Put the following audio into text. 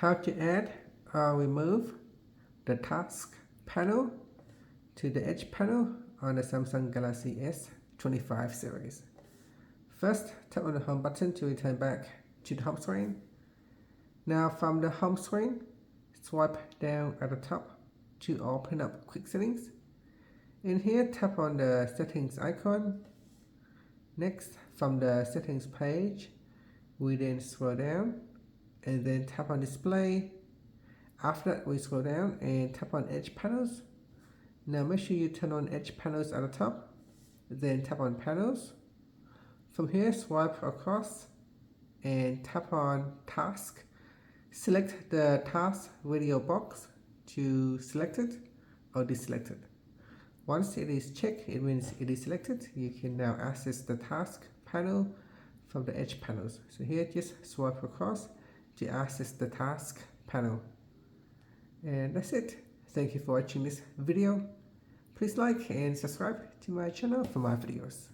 how to add or remove the task panel to the edge panel on the Samsung Galaxy S25 series. First, tap on the home button to return back to the home screen. Now from the home screen, swipe down at the top to open up quick settings. In here, tap on the settings icon. Next, from the settings page, we then scroll down and then tap on display. After that, we scroll down and tap on edge panels. Now make sure you turn on edge panels at the top, then tap on panels. From here, swipe across and tap on task. Select the task radio box to select it or deselect it. Once it is checked, it means it is selected. You can now access the task panel from the edge panels. So here, just swipe across to access the task panel. And that's it. Thank you for watching this video. Please like and subscribe to my channel for more videos.